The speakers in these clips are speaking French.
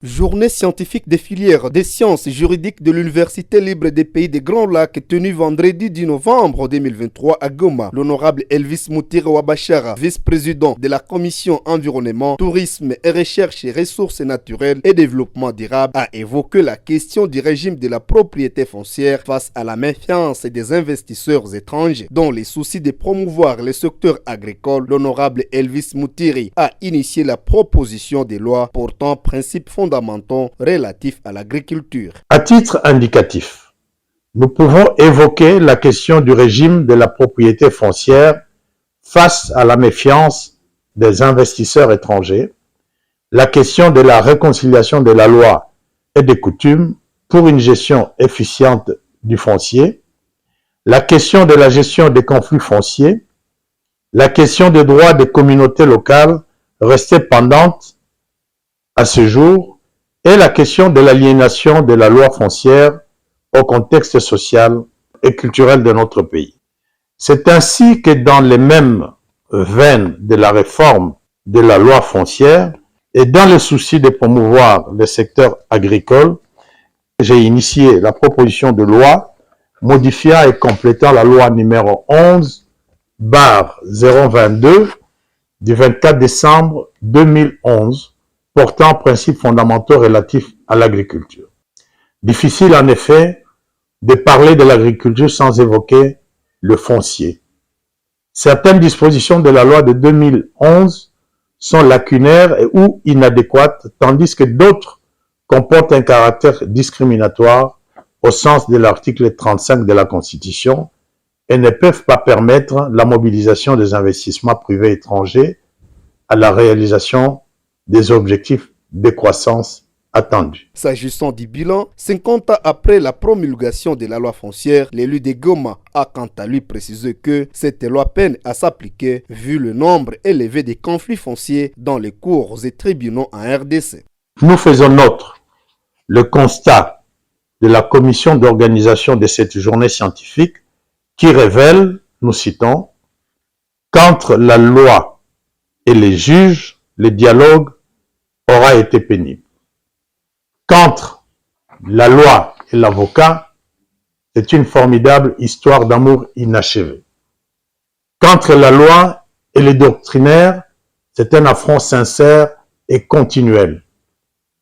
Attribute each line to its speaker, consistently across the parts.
Speaker 1: Journée scientifique des filières des sciences juridiques de l'Université libre des pays des Grands Lacs tenue vendredi 10 novembre 2023 à Goma. L'honorable Elvis Mutiri Wabashara, vice-président de la commission environnement, tourisme et recherche et ressources naturelles et développement durable, a évoqué la question du régime de la propriété foncière face à la méfiance des investisseurs étrangers. Dans les soucis de promouvoir le secteur agricole, l'honorable Elvis Mutiri a initié la proposition de loi portant principes fondamentaux relatifs à l'agriculture.
Speaker 2: À titre indicatif, nous pouvons évoquer la question du régime de la propriété foncière face à la méfiance des investisseurs étrangers, la question de la réconciliation de la loi et des coutumes pour une gestion efficiente du foncier, la question de la gestion des conflits fonciers, la question des droits des communautés locales restées pendantes à ce jour, et la question de l'aliénation de la loi foncière au contexte social et culturel de notre pays. C'est ainsi que dans les mêmes veines de la réforme de la loi foncière et dans le souci de promouvoir le secteur agricole, j'ai initié la proposition de loi modifiant et complétant la loi numéro 11/022 du 24 décembre 2011 portant principes fondamentaux relatifs à l'agriculture. Difficile en effet de parler de l'agriculture sans évoquer le foncier. Certaines dispositions de la loi de 2011 sont lacunaires ou inadéquates, tandis que d'autres comportent un caractère discriminatoire au sens de l'article 35 de la Constitution et ne peuvent pas permettre la mobilisation des investissements privés étrangers à la réalisation des objectifs de croissance attendus.
Speaker 1: S'agissant du bilan, 50 ans après la promulgation de la loi foncière, l'élu de Goma a quant à lui précisé que cette loi peine à s'appliquer vu le nombre élevé de conflits fonciers dans les cours et tribunaux en RDC.
Speaker 2: Nous faisons nôtre le constat de la commission d'organisation de cette journée scientifique qui révèle, nous citons, qu'entre la loi et les juges, le dialogue aura été pénible. Qu'entre la loi et l'avocat, c'est une formidable histoire d'amour inachevée. Qu'entre la loi et les doctrinaires, c'est un affront sincère et continuel.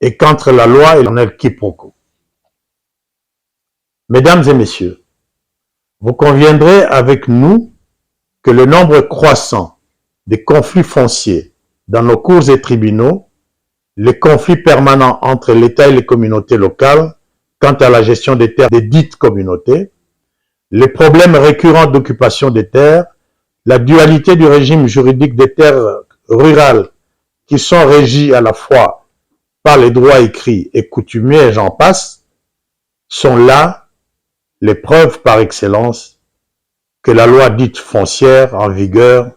Speaker 2: Et qu'entre la loi et l'éternel quiproquo. Mesdames et messieurs, vous conviendrez avec nous que le nombre croissant des conflits fonciers dans nos cours et tribunaux, les conflits permanents entre l'État et les communautés locales quant à la gestion des terres des dites communautés, les problèmes récurrents d'occupation des terres, la dualité du régime juridique des terres rurales qui sont régies à la fois par les droits écrits et coutumiers, et j'en passe, sont là les preuves par excellence que la loi dite foncière en vigueur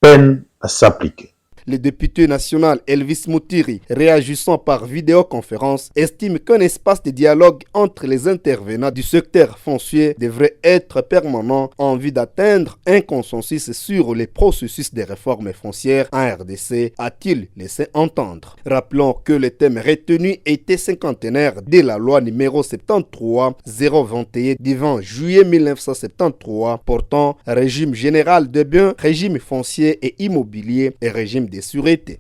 Speaker 2: peine à s'appliquer.
Speaker 1: Le député national Elvis Mutiri, réagissant par vidéoconférence, estime qu'un espace de dialogue entre les intervenants du secteur foncier devrait être permanent en vue d'atteindre un consensus sur les processus de réforme foncière en RDC, a-t-il laissé entendre. Rappelons que le thème retenu était cinquantenaire de la loi numéro 73/021 du 20 juillet 1973 portant régime général de biens, régime foncier et immobilier et régime de sûreté.